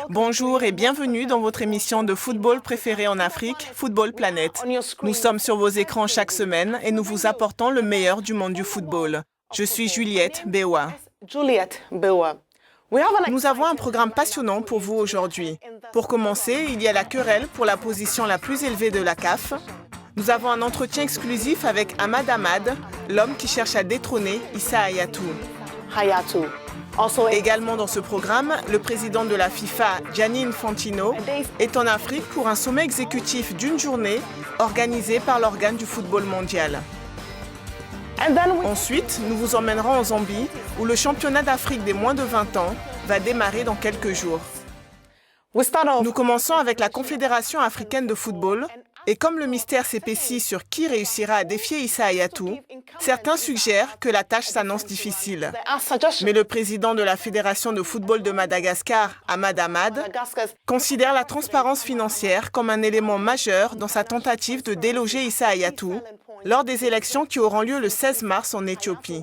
Bonjour et bienvenue dans votre émission de football préférée en Afrique, Football Planet. Nous sommes sur vos écrans chaque semaine et nous vous apportons le meilleur du monde du football. Je suis Juliette Bewa. Nous avons un programme passionnant pour vous aujourd'hui. Pour commencer, il y a la querelle pour la position la plus élevée de la CAF. Nous avons un entretien exclusif avec Ahmad Ahmad, l'homme qui cherche à détrôner Issa Hayatou. Également dans ce programme, le président de la FIFA, Gianni Infantino, est en Afrique pour un sommet exécutif d'une journée organisé par l'organe du football mondial. Ensuite, nous vous emmènerons en Zambie, où le championnat d'Afrique des moins de 20 ans va démarrer dans quelques jours. Nous commençons avec la Confédération africaine de football. Et comme le mystère s'épaissit sur qui réussira à défier Issa Hayatou, certains suggèrent que la tâche s'annonce difficile. Mais le président de la Fédération de football de Madagascar, Ahmad Ahmad, considère la transparence financière comme un élément majeur dans sa tentative de déloger Issa Hayatou lors des élections qui auront lieu le 16 mars en Éthiopie.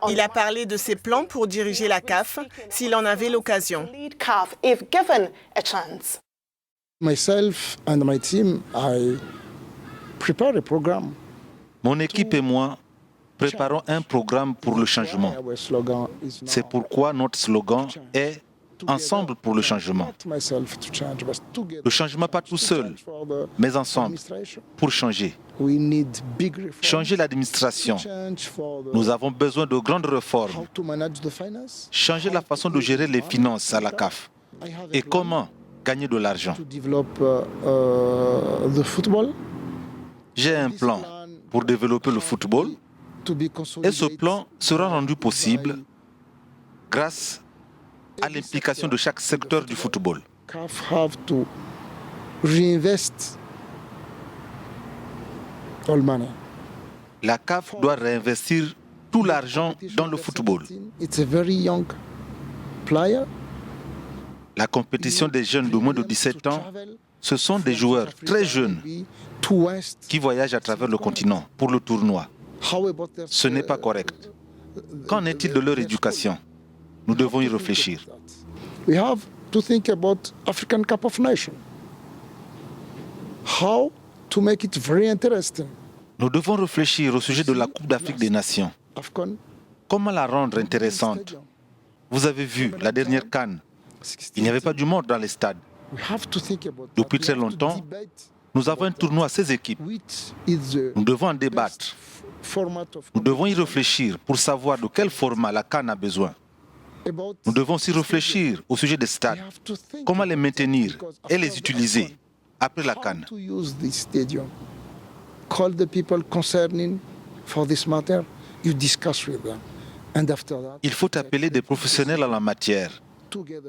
Il a parlé de ses plans pour diriger la CAF s'il en avait l'occasion. Myself and my team, I prepare a program. Mon équipe et moi préparons un programme pour le changement. C'est pourquoi notre slogan est « Ensemble pour le changement ». Le changement pas tout seul, mais ensemble, pour changer. Changer l'administration. Nous avons besoin de grandes réformes. Changer la façon de gérer les finances à la CAF. Et comment gagner de l'argent. J'ai un plan pour développer le football et ce plan sera rendu possible grâce à l'implication de chaque secteur du football. La CAF doit réinvestir tout l'argent dans le football. La compétition des jeunes de moins de 17 ans, ce sont des joueurs très jeunes qui voyagent à travers le continent pour le tournoi. Ce n'est pas correct. Qu'en est-il de leur éducation? Nous devons y réfléchir. We have to think about African Cup of Nations. How to make it very interesting. Nous devons réfléchir au sujet de la Coupe d'Afrique des Nations. Comment la rendre intéressante? Vous avez vu la dernière CAN. Il n'y avait pas du monde dans les stades. Depuis très longtemps, nous avons un tournoi à 16 équipes. Nous devons en débattre. Nous devons y réfléchir pour savoir de quel format la CAN a besoin. Nous devons aussi réfléchir au sujet des stades. Comment les maintenir et les utiliser après la CAN. Call the people concerning for this matter. You discuss with them. And after that, il faut appeler des professionnels en la matière,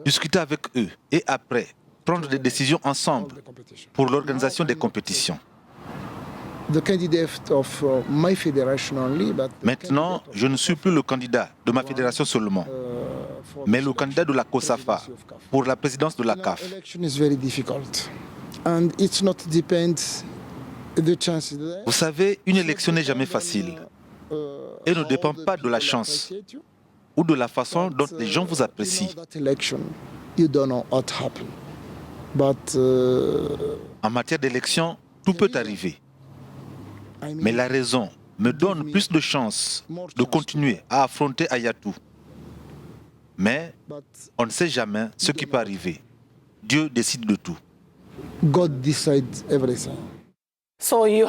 discuter avec eux et après prendre des décisions ensemble pour l'organisation des compétitions. Maintenant, je ne suis plus le candidat de ma fédération seulement, mais le candidat de la COSAFA pour la présidence de la CAF. Vous savez, une élection n'est jamais facile et ne dépend pas de la chance ou de la façon dont les gens vous apprécient. En matière d'élection, tout peut arriver. Mais la raison me donne plus de chances de continuer à affronter Hayatou. Mais on ne sait jamais ce qui peut arriver. Dieu décide de tout. God decides everything. C'était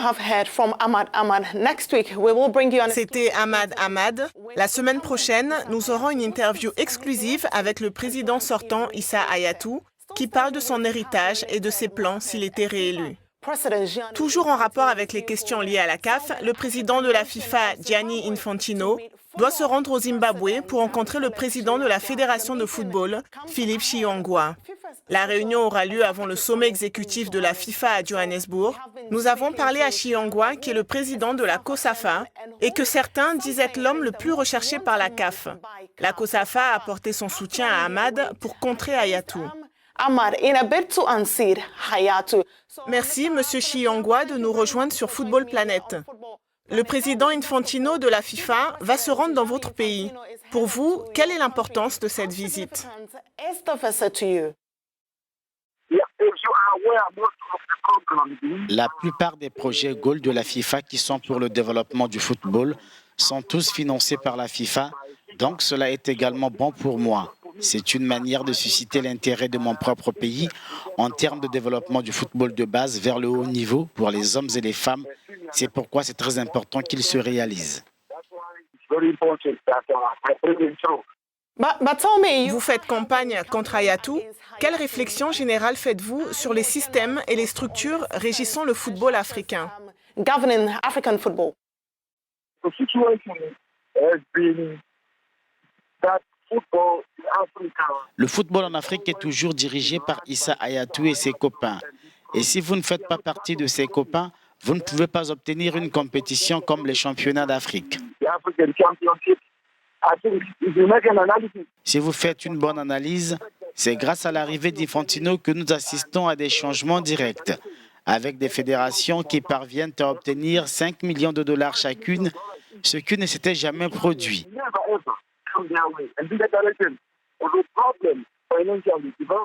Ahmad Ahmad. La semaine prochaine, nous aurons une interview exclusive avec le président sortant Issa Hayatou, qui parle de son héritage et de ses plans s'il était réélu. Toujours en rapport avec les questions liées à la CAF, le président de la FIFA, Gianni Infantino, doit se rendre au Zimbabwe pour rencontrer le président de la Fédération de football, Philippe Chiyongwa. La réunion aura lieu avant le sommet exécutif de la FIFA à Johannesburg. Nous avons parlé à Chiyongwa, qui est le président de la COSAFA, et que certains disent être l'homme le plus recherché par la CAF. La COSAFA a apporté son soutien à Ahmad pour contrer Hayatou. Merci, Monsieur Chiyongwa, de nous rejoindre sur Football Planet. Le président Infantino de la FIFA va se rendre dans votre pays. Pour vous, quelle est l'importance de cette visite? La plupart des projets Goal de la FIFA qui sont pour le développement du football sont tous financés par la FIFA, donc cela est également bon pour moi. C'est une manière de susciter l'intérêt de mon propre pays en termes de développement du football de base vers le haut niveau pour les hommes et les femmes. C'est pourquoi c'est très important qu'il se réalise. Vous faites campagne contre Hayatou. Quelle réflexion générale faites-vous sur les systèmes et les structures régissant le football africain? Le football en Afrique est toujours dirigé par Issa Hayatou et ses copains. Et si vous ne faites pas partie de ses copains, vous ne pouvez pas obtenir une compétition comme les championnats d'Afrique. Si vous faites une bonne analyse, c'est grâce à l'arrivée d'Infantino que nous assistons à des changements directs, avec des fédérations qui parviennent à obtenir 5 millions de dollars chacune, ce qui ne s'était jamais produit.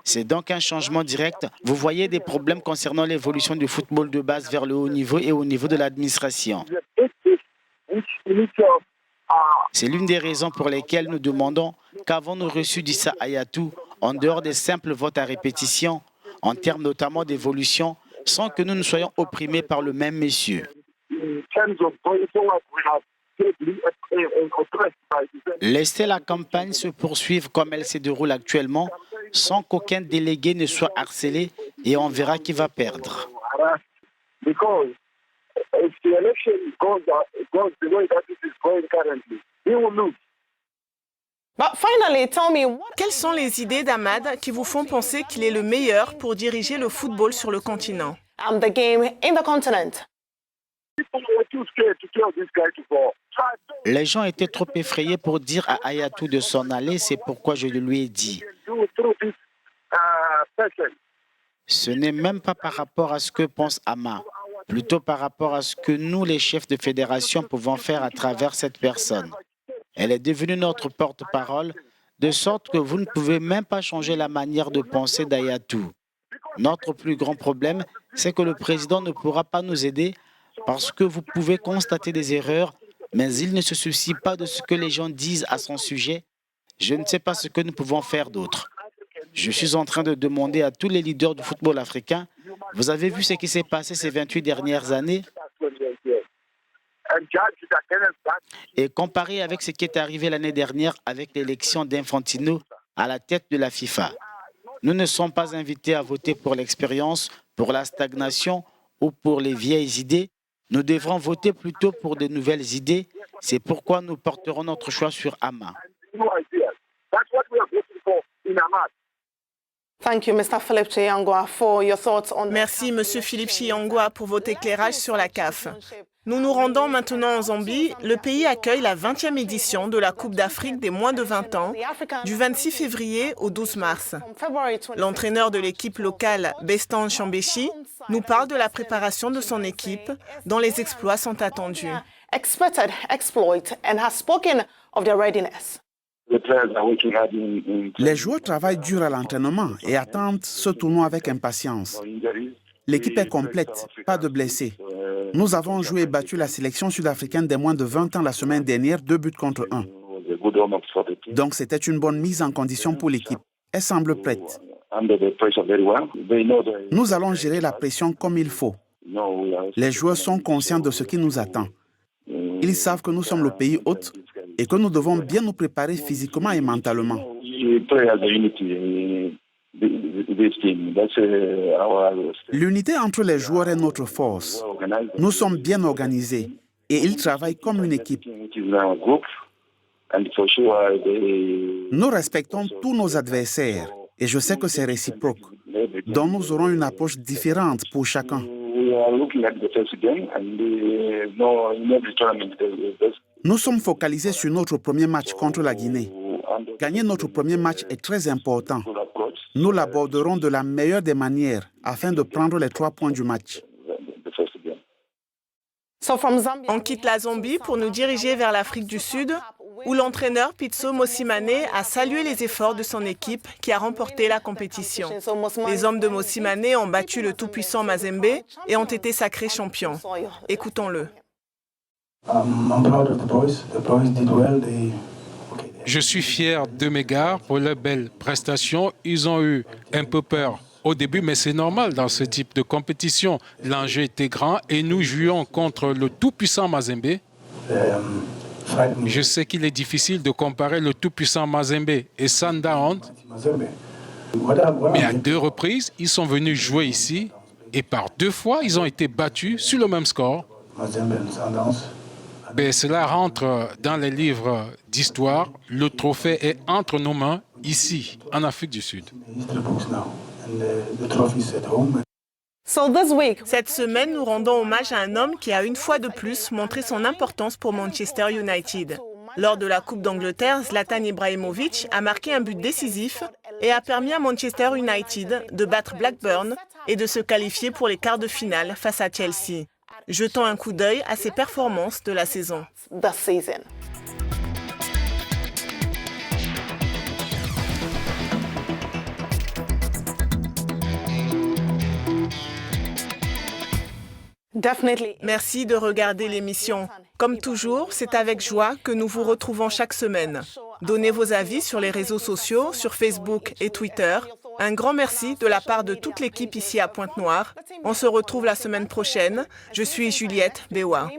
C'est donc un changement direct. Vous voyez des problèmes concernant l'évolution du football de base vers le haut niveau et au niveau de l'administration. C'est l'une des raisons pour lesquelles nous demandons qu'avons-nous reçu d'Issa Hayatou en dehors des simples votes à répétition, en termes notamment d'évolution, sans que nous ne soyons opprimés par le même monsieur. Laissez la campagne se poursuivre comme elle se déroule actuellement, sans qu'aucun délégué ne soit harcelé, et on verra qui va perdre. Quelles sont les idées d'Ahmad qui vous font penser qu'il est le meilleur pour diriger le football sur le continent? Les gens étaient trop effrayés pour dire à Hayatou de s'en aller, c'est pourquoi je lui ai dit. Ce n'est même pas par rapport à ce que pense Ama, plutôt par rapport à ce que nous, les chefs de fédération, pouvons faire à travers cette personne. Elle est devenue notre porte-parole, de sorte que vous ne pouvez même pas changer la manière de penser d'Hayatou. Notre plus grand problème, c'est que le président ne pourra pas nous aider parce que vous pouvez constater des erreurs, mais il ne se soucie pas de ce que les gens disent à son sujet. Je ne sais pas ce que nous pouvons faire d'autre. Je suis en train de demander à tous les leaders du football africain, vous avez vu ce qui s'est passé ces 28 dernières années? Et comparé avec ce qui est arrivé l'année dernière avec l'élection d'Infantino à la tête de la FIFA. Nous ne sommes pas invités à voter pour l'expérience, pour la stagnation ou pour les vieilles idées. Nous devrons voter plutôt pour de nouvelles idées. C'est pourquoi nous porterons notre choix sur Ama. Merci, Monsieur Philippe Chiyangwa, pour votre éclairage sur la CAF. Nous nous rendons maintenant en Zambie. Le pays accueille la 20e édition de la Coupe d'Afrique des moins de 20 ans, du 26 février au 12 mars. L'entraîneur de l'équipe locale, Bestan Chambeshi, nous parle de la préparation de son équipe, dont les exploits sont attendus. Les joueurs travaillent dur à l'entraînement et attendent ce tournoi avec impatience. L'équipe est complète, pas de blessés. Nous avons joué et battu la sélection sud-africaine des moins de 20 ans la semaine dernière, 2-1. Donc c'était une bonne mise en condition pour l'équipe. Elle semble prête. Nous allons gérer la pression comme il faut. Les joueurs sont conscients de ce qui nous attend. Ils savent que nous sommes le pays hôte et que nous devons bien nous préparer physiquement et mentalement. L'unité entre les joueurs est notre force. Nous sommes bien organisés et ils travaillent comme une équipe. Nous respectons tous nos adversaires et je sais que c'est réciproque. Donc nous aurons une approche différente pour chacun. Nous sommes focalisés sur notre premier match contre la Guinée. Gagner notre premier match est très important. Nous l'aborderons de la meilleure des manières afin de prendre les 3 points du match. On quitte la Zambie pour nous diriger vers l'Afrique du Sud, où l'entraîneur Pitso Mosimane a salué les efforts de son équipe qui a remporté la compétition. Les hommes de Mosimane ont battu le tout-puissant Mazembe et ont été sacrés champions. Écoutons-le. Je suis fier de mes gars pour leurs belles prestations. Ils ont eu un peu peur au début, mais c'est normal dans ce type de compétition. L'enjeu était grand et nous jouions contre le tout-puissant Mazembe. Je sais qu'il est difficile de comparer le tout-puissant Mazembe et Sandaound, mais à 2 reprises, ils sont venus jouer ici et par 2 fois, ils ont été battus sur le même score. Mais cela rentre dans les livres d'histoire. Le trophée est entre nos mains, ici, en Afrique du Sud. Cette semaine, nous rendons hommage à un homme qui a une fois de plus montré son importance pour Manchester United. Lors de la Coupe d'Angleterre, Zlatan Ibrahimovic a marqué un but décisif et a permis à Manchester United de battre Blackburn et de se qualifier pour les quarts de finale face à Chelsea. Jetons un coup d'œil à ses performances de la saison. Merci de regarder l'émission. Comme toujours, c'est avec joie que nous vous retrouvons chaque semaine. Donnez vos avis sur les réseaux sociaux, sur Facebook et Twitter. Un grand merci de la part de toute l'équipe ici à Pointe-Noire. On se retrouve la semaine prochaine. Je suis Juliette Bewa.